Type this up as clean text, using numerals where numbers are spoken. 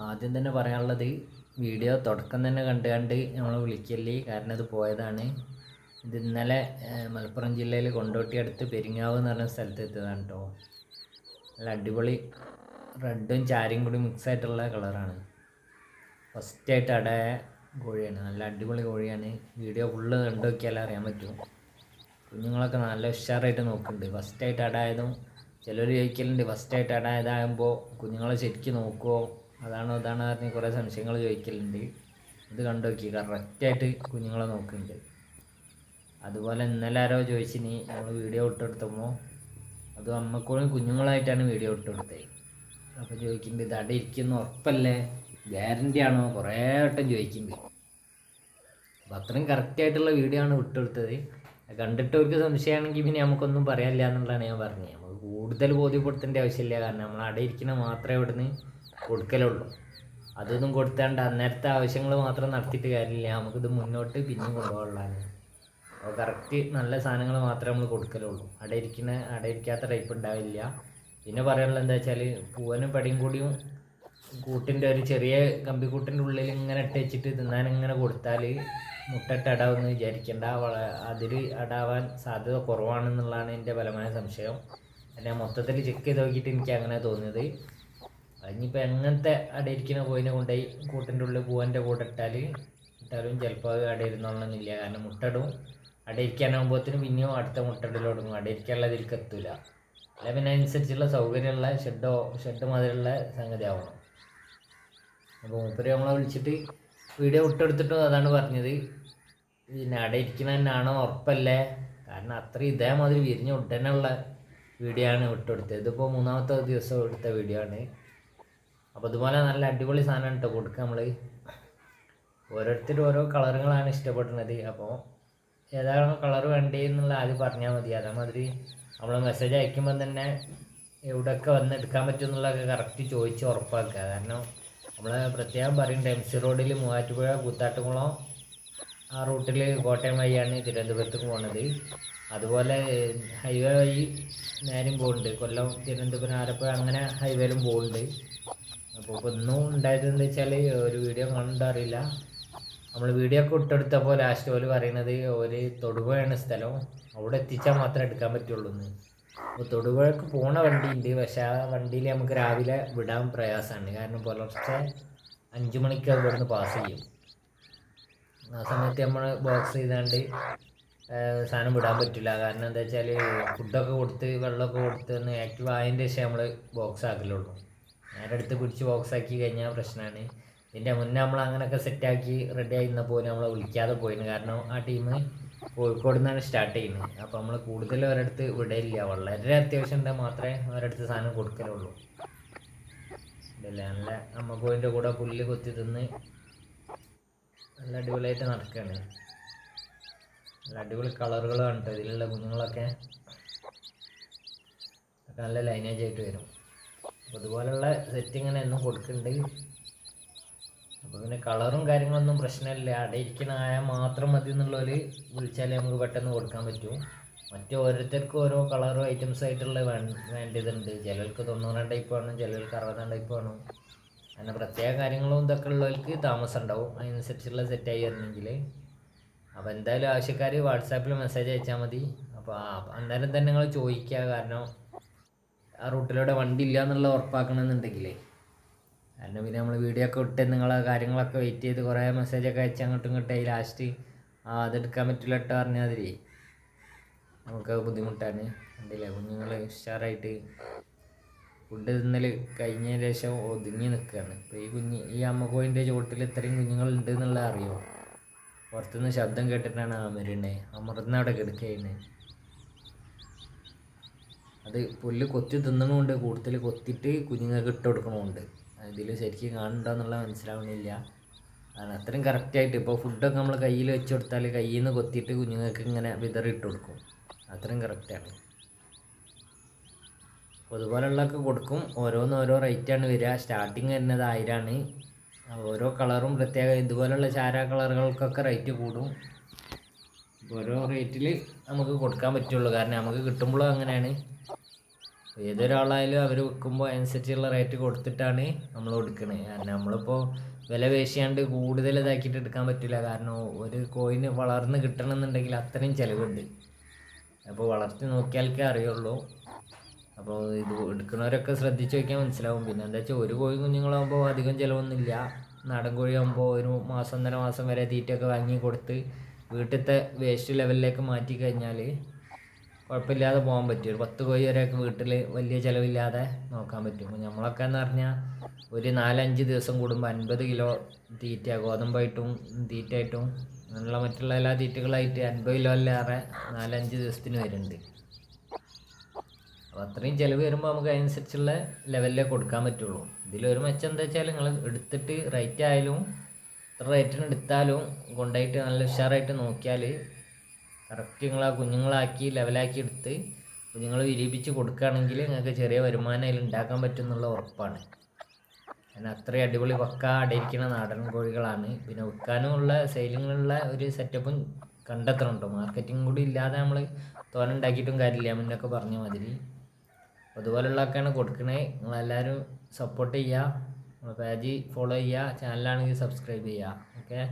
ആദ്യം തന്നെ പറയാനുള്ളത് വീഡിയോ തുടക്കം തന്നെ കണ്ട് നമ്മൾ വിളിക്കല്ലേ. കാരണം ഇത് പോയതാണ്. ഇത് ഇന്നലെ മലപ്പുറം ജില്ലയിൽ കൊണ്ടോട്ടി അടുത്ത് പെരിങ്ങാവ് എന്ന് പറഞ്ഞ സ്ഥലത്ത് എത്തിയതാണ് കേട്ടോ. നല്ല അടിപൊളി റെഡും ചാരയും കൂടി മിക്സ് ആയിട്ടുള്ള കളറാണ്. ഫസ്റ്റായിട്ട് അടയ കോഴിയാണ്. നല്ല അടിപൊളി കോഴിയാണ്. വീഡിയോ ഫുള്ള് കണ്ടു നോക്കിയാലേ അറിയാൻ പറ്റും. കുഞ്ഞുങ്ങളൊക്കെ നല്ല ഉഷാറായിട്ട് നോക്കുന്നുണ്ട്. ഫസ്റ്റായിട്ട് അടായതും ചിലർ ചോദിക്കലുണ്ട്, ഫസ്റ്റായിട്ട് അടായതാകുമ്പോൾ കുഞ്ഞുങ്ങളെ ശരിക്കും നോക്കുമോ, അതാണോ ഇതാണോ പറഞ്ഞ് കുറേ സംശയങ്ങൾ ചോദിക്കലുണ്ട്. ഇത് കണ്ടു നോക്കി കറക്റ്റായിട്ട് കുഞ്ഞുങ്ങളെ നോക്കുന്നുണ്ട്. അതുപോലെ ഇന്നലെ ആരോ ചോദിച്ചിനി നമ്മൾ വീഡിയോ ഇട്ടെടുത്തപ്പോൾ അത് അമ്മക്കോളും കുഞ്ഞുങ്ങളായിട്ടാണ് വീഡിയോ ഇട്ടെടുത്തത്. അപ്പോൾ ചോദിക്കുന്നുണ്ട് ഇത് അവിടെ ഇരിക്കുന്ന ഉറപ്പല്ലേ, ഗ്യാരൻ്റി ആണോ, കുറേ വട്ടം ചോദിക്കുന്നുണ്ട്. അപ്പോൾ അത്രയും കറക്റ്റായിട്ടുള്ള വീഡിയോ ആണ് വിട്ടെടുത്തത്. കണ്ടിട്ട് അവർക്ക് സംശയമാണെങ്കിൽ പിന്നെ നമുക്കൊന്നും പറയാനില്ല എന്നുള്ളതാണ് ഞാൻ പറഞ്ഞത്. നമുക്ക് കൂടുതൽ ബോധ്യപ്പെടുത്തേണ്ട ആവശ്യമില്ല. കാരണം നമ്മൾ അവിടെ ഇരിക്കുന്ന മാത്രമേ ഇവിടുന്ന് കൊടുക്കലുള്ളൂ. അതൊന്നും കൊടുത്താണ്ട് അന്നേരത്തെ ആവശ്യങ്ങൾ മാത്രം നടത്തിയിട്ട് കാര്യമില്ല. നമുക്കിത് മുന്നോട്ട് പിന്നെയും കൊണ്ടുപോകാനുള്ളതാണ്. അപ്പോൾ കറക്റ്റ് നല്ല സാധനങ്ങൾ മാത്രമേ നമ്മൾ കൊടുക്കലുള്ളൂ. അവിടെ ഇരിക്കാത്ത ടൈപ്പ് ഉണ്ടാവില്ല. പിന്നെ പറയാനുള്ളത് എന്താ വെച്ചാൽ പൂവനും പടിയും കൂടിയും കൂട്ടിൻ്റെ ഒരു ചെറിയ കമ്പിക്കൂട്ടിൻ്റെ ഉള്ളിൽ ഇങ്ങനെ ഇട്ട് വെച്ചിട്ട് തിന്നാനിങ്ങനെ കൊടുത്താൽ മുട്ടയിട്ട് അടാവെന്ന് വിചാരിക്കേണ്ട. അതിൽ അടാവാൻ സാധ്യത കുറവാണെന്നുള്ളതാണ് എൻ്റെ ബലമായ സംശയം. ഞാൻ മൊത്തത്തിൽ ചെക്ക് ചെയ്ത് നോക്കിയിട്ട് എനിക്ക് അങ്ങനെ തോന്നിയത്. അതിനിപ്പോൾ എങ്ങനത്തെ അടയിരിക്കുന്ന കോയിനെ കൊണ്ടുപോയി കൂട്ടിൻ്റെ ഉള്ളിൽ പൂവൻ്റെ കൂടെ ഇട്ടാലും ചിലപ്പോൾ അത് അടയിരുന്നോളണമെന്നില്ല. കാരണം മുട്ടടും അടയിരിക്കാനാകുമ്പോഴത്തേനും പിന്നെയും അടുത്ത മുട്ടയിടൽ തുടങ്ങും. അടയിരിക്കാനുള്ള ഇതിലേക്ക് എത്തൂല. അല്ല പിന്നെ അതിനനുസരിച്ചുള്ള സൗകര്യമുള്ള ഷെഡ് മാതിരിയുള്ള സംഗതി ആവണം. അപ്പോൾ മൂപ്പര് നമ്മളെ വിളിച്ചിട്ട് വീഡിയോ വിട്ടെടുത്തിട്ടും അതാണ് പറഞ്ഞത്. പിന്നെ അവിടെ ഇരിക്കണതന്നെയാണോ ഉറപ്പല്ലേ, കാരണം അത്രയും ഇതേമാതിരി വിരിഞ്ഞ ഉടനെയുള്ള വീഡിയോ ആണ് വിട്ടെടുത്തത്. ഇതിപ്പോൾ 3ാമത്തെ ദിവസം എടുത്ത വീഡിയോ ആണ്. അപ്പോൾ അതുപോലെ നല്ല അടിപൊളി സാധനമാണ് കേട്ടോ കൊടുക്കുക. നമ്മൾ ഓരോരുത്തരും ഓരോ കളറുകളാണ് ഇഷ്ടപ്പെടുന്നത്. അപ്പോൾ ഏതാണോ കളർ വേണ്ടതെന്നുള്ള ആദ്യം പറഞ്ഞാൽ മതി. അതേമാതിരി നമ്മൾ മെസ്സേജ് അയക്കുമ്പോൾ തന്നെ എവിടെയൊക്കെ വന്ന് എടുക്കാൻ പറ്റും എന്നുള്ളതൊക്കെ കറക്റ്റ് ചോദിച്ച് ഉറപ്പാക്കുക. കാരണം നമ്മൾ പ്രത്യേകം പറയുന്നുണ്ട്, MC റോഡിൽ മൂവാറ്റുപുഴ കൂത്താട്ടുകുളം ആ റൂട്ടിൽ കോട്ടയം വഴിയാണ് തിരുവനന്തപുരത്തേക്ക് പോകുന്നത്. അതുപോലെ ഹൈവേ വഴി നേരം പോകുന്നുണ്ട്. കൊല്ലം, തിരുവനന്തപുരം, ആലപ്പുഴ അങ്ങനെ ഹൈവേയിലും പോകുന്നുണ്ട്. അപ്പോൾ ഇപ്പോൾ ഇന്നും ഉണ്ടായത് എന്താ വെച്ചാൽ ഒരു വീഡിയോ കാണുന്നുണ്ടോ അറിയില്ല. നമ്മൾ വീഡിയോ ഒക്കെ ഇട്ടെടുത്തപ്പോൾ ലാസ്റ്റ് പോലെ പറയുന്നത് ഒരു തൊടുപുഴയാണ് സ്ഥലം, അവിടെ എത്തിച്ചാൽ മാത്രമേ എടുക്കാൻ പറ്റുള്ളൂ എന്ന്. അപ്പോൾ തൊടുപുഴക്ക് പോണ വണ്ടിയുണ്ട്. പക്ഷേ ആ വണ്ടിയിൽ നമുക്ക് രാവിലെ വിടാൻ പ്രയാസമാണ്. കാരണം പുലർച്ചെ 5 മണിക്ക് ഇവിടുന്ന് പാസ് ചെയ്യും. ആ സമയത്ത് നമ്മൾ ബോക്സ് ചെയ്താണ്ട് സാധനം വിടാൻ പറ്റില്ല. കാരണം എന്താ വെച്ചാൽ ഫുഡൊക്കെ കൊടുത്ത് വെള്ളമൊക്കെ കൊടുത്ത് ഒന്ന് ആക്റ്റീവ് ആയതിൻ്റെ ശേഷം നമ്മൾ ബോക്സ് ആക്കലുള്ളൂ. നേരെ അടുത്ത് പിടിച്ച് ബോക്സ് ആക്കി കഴിഞ്ഞാൽ പ്രശ്നമാണ്. ഇതിൻ്റെ മുന്നേ നമ്മൾ അങ്ങനെയൊക്കെ സെറ്റാക്കി റെഡി ആയിരുന്നപ്പോൾ നമ്മളെ വിളിക്കാതെ പോയിരുന്നു. കാരണം ആ ടീം കോഴിക്കോട് നിന്നാണ് സ്റ്റാർട്ട് ചെയ്യുന്നത്. അപ്പോൾ നമ്മൾ കൂടുതൽ ഒരിടത്ത് വിടയില്ല. വളരെ അത്യാവശ്യം ഉണ്ടെങ്കിൽ മാത്രമേ ഒരിടത്ത് സാധനം കൊടുക്കലുള്ളൂ. ഇതല്ലേ നല്ല അമ്മക്കോഴിൻ്റെ കൂടെ പുല്ല് കൊത്തി തിന്ന് നല്ല അടിപൊളിയായിട്ട് നടക്കുകയാണ്. നല്ല അടിപൊളി കളറുകളാണ് കേട്ടോ ഇതിലുള്ള കുഞ്ഞുങ്ങളൊക്കെ. നല്ല ലൈനേജ് ആയിട്ട് വരും. അപ്പോൾ അതുപോലെയുള്ള സെറ്റിങ്ങനെ എന്നും കൊടുക്കുന്നുണ്ട്. അപ്പോൾ പിന്നെ കളറും കാര്യങ്ങളൊന്നും പ്രശ്നമില്ല. അവിടെ ഇരിക്കണായാൽ മാത്രം മതി എന്നുള്ളവർ വിളിച്ചാലേ നമുക്ക് പെട്ടെന്ന് കൊടുക്കാൻ പറ്റും. മറ്റു ഓരോരുത്തർക്കും ഓരോ കളറും ഐറ്റംസ് ആയിട്ടുള്ള വേണ്ടതുണ്ട്. ചിലർക്ക് 90 ടൈപ്പ് വേണം, ചിലർക്ക് 60 ടൈപ്പ് വേണം. അങ്ങനെ പ്രത്യേക കാര്യങ്ങളും ഇതൊക്കെ ഉള്ളവർക്ക് താമസം ഉണ്ടാവും. അതിനനുസരിച്ചുള്ള സെറ്റായി വരണമെങ്കിൽ. അപ്പോൾ എന്തായാലും ആവശ്യക്കാർ വാട്സാപ്പിൽ മെസ്സേജ് അയച്ചാൽ മതി. അപ്പോൾ അന്നേരം തന്നെ നിങ്ങൾ ചോദിക്കുക. കാരണം ആ റൂട്ടിലൂടെ വണ്ടി ഇല്ല എന്നുള്ള ഉറപ്പാക്കണമെന്നുണ്ടെങ്കിലേ. കാരണം പിന്നെ നമ്മൾ വീഡിയോ ഒക്കെ ഇട്ട് നിങ്ങളെ കാര്യങ്ങളൊക്കെ വെയിറ്റ് ചെയ്ത് കുറേ മെസ്സേജൊക്കെ അയച്ച് അങ്ങോട്ടും ഇങ്ങോട്ടായി ലാസ്റ്റ് അതെടുക്കാൻ പറ്റില്ല ഇട്ട് പറഞ്ഞാൽ മതി. നമുക്ക് ബുദ്ധിമുട്ടാണ്. കണ്ടില്ലേ കുഞ്ഞുങ്ങൾ ഉഷാറായിട്ട് ഫുഡ് തിന്നൽ കഴിഞ്ഞതിന് ശേഷം ഒതുങ്ങി നിൽക്കുകയാണ്. ഇപ്പോൾ ഈ അമ്മക്കോഴിൻ്റെ ചുവട്ടിൽ ഇത്രയും കുഞ്ഞുങ്ങളുണ്ട് എന്നുള്ളത് അറിയുമോ? പുറത്തുനിന്ന് ശബ്ദം കേട്ടിട്ടാണ് അമരുന്നത്. അമർന്ന് അവിടെ കിടക്കുകയാണ്. അത് പുല്ല് കൊത്തി തിന്നണമുണ്ട്, കൂടുതൽ കൊത്തിയിട്ട് കുഞ്ഞുങ്ങൾക്ക് ഇട്ട് കൊടുക്കണമുണ്ട്. ഇതിൽ ശരിക്കും കാണുന്നുണ്ടോ എന്നുള്ളത് മനസ്സിലാവണില്ല. കാരണം അത്രയും കറക്റ്റായിട്ട് ഇപ്പോൾ ഫുഡൊക്കെ നമ്മൾ കയ്യിൽ വെച്ച് കൊടുത്താൽ കയ്യിൽ നിന്ന് കൊത്തിയിട്ട് കുഞ്ഞുങ്ങൾക്ക് ഇങ്ങനെ വിതറി ഇട്ട് കൊടുക്കും. അത്രയും കറക്റ്റാണ്. അപ്പോൾ അതുപോലെയുള്ളതൊക്കെ കൊടുക്കും. ഓരോന്നോരോ റേറ്റാണ് വരിക. സ്റ്റാർട്ടിങ് വരുന്നത് 1000ആണ്. ഓരോ കളറും പ്രത്യേക ഇതുപോലെയുള്ള ചാര കളറുകൾക്കൊക്കെ റേറ്റ് കൂടും. ഓരോ റേറ്റിൽ നമുക്ക് കൊടുക്കാൻ പറ്റുള്ളൂ. കാരണം നമുക്ക് കിട്ടുമ്പോഴും അങ്ങനെയാണ്. ഏതൊരാളായാലും അവർ വിൽക്കുമ്പോൾ അനുസരിച്ചുള്ള റേറ്റ് കൊടുത്തിട്ടാണ് നമ്മൾ കൊടുക്കുന്നത്. കാരണം നമ്മളിപ്പോൾ വില പേശിയാണ്ട് കൂടുതൽ ഇതാക്കിയിട്ട് എടുക്കാൻ പറ്റില്ല. കാരണം ഒരു കോയിന് വളർന്ന് കിട്ടണമെന്നുണ്ടെങ്കിൽ അത്രയും ചിലവുണ്ട്. അപ്പോൾ വളർത്തി നോക്കിയാൽക്കേ അറിയുള്ളൂ. അപ്പോൾ ഇത് എടുക്കുന്നവരൊക്കെ ശ്രദ്ധിച്ച് വയ്ക്കാൻ മനസ്സിലാവും. പിന്നെ എന്താ വെച്ചാൽ ഒരു കോഴി കുഞ്ഞുങ്ങളാകുമ്പോൾ അധികം ചിലവൊന്നുമില്ല. നാടൻ കോഴിയാകുമ്പോൾ ഒരു മാസം 1.5 മാസം വരെ തീറ്റയൊക്കെ വാങ്ങി കൊടുത്ത് വീട്ടിലത്തെ വേസ്റ്റ് ലെവലിലേക്ക് മാറ്റി കഴിഞ്ഞാൽ കുഴപ്പമില്ലാതെ പോകാൻ പറ്റും. ഒരു 10 കോഴി വരെയൊക്കെ വീട്ടിൽ വലിയ ചിലവില്ലാതെ നോക്കാൻ പറ്റും. അപ്പോൾ നമ്മളൊക്കെ എന്ന് പറഞ്ഞാൽ ഒരു 4-5 ദിവസം കൂടുമ്പോൾ 50 കിലോ തീറ്റ ഗോതമ്പായിട്ടും തീറ്റയായിട്ടും അങ്ങനെയുള്ള മറ്റുള്ള എല്ലാ തീറ്റകളായിട്ട് 50 കിലോ അല്ലാതെ 4-5 ദിവസത്തിന് വരുന്നുണ്ട്. അപ്പോൾ അത്രയും ചിലവ് വരുമ്പോൾ നമുക്ക് അതിനനുസരിച്ചുള്ള ലെവലിലേ കൊടുക്കാൻ പറ്റുള്ളൂ. ഇതിലൊരു മെച്ചം എന്താ വെച്ചാൽ നിങ്ങൾ എടുത്തിട്ട് റേറ്റ് ആയാലും എത്ര റേറ്റിന് എടുത്താലും കൊണ്ടുപോയിട്ട് നല്ല ഉഷാറായിട്ട് നോക്കിയാൽ കറക്റ്റ് നിങ്ങൾ ആ കുഞ്ഞുങ്ങളാക്കി ലെവലാക്കി എടുത്ത് കുഞ്ഞുങ്ങൾ വിരിയിപ്പിച്ച് കൊടുക്കുകയാണെങ്കിൽ നിങ്ങൾക്ക് ചെറിയ വരുമാനം അതിൽ ഉണ്ടാക്കാൻ പറ്റും എന്നുള്ള ഉറപ്പാണ്. കാരണം അത്രയും അടിപൊളി പക്ക അടയിരിക്കുന്ന നാടൻ കോഴികളാണ്. പിന്നെ വിൽക്കാനുമുള്ള സെയിലിങ്ങിനുള്ള ഒരു സെറ്റപ്പും കണ്ടെത്തണം. മാർക്കറ്റിംഗ് കൂടി ഇല്ലാതെ നമ്മൾ തോനെ ഉണ്ടാക്കിയിട്ടും കാര്യമില്ല. മുന്നൊക്കെ പറഞ്ഞ മാതിരി അതുപോലുള്ളതൊക്കെയാണ് കൊടുക്കണേ. നിങ്ങളെല്ലാവരും സപ്പോർട്ട് ചെയ്യുക, പേജ് ഫോളോ ചെയ്യുക, ചാനലാണെങ്കിൽ സബ്സ്ക്രൈബ് ചെയ്യുക. ഓക്കെ.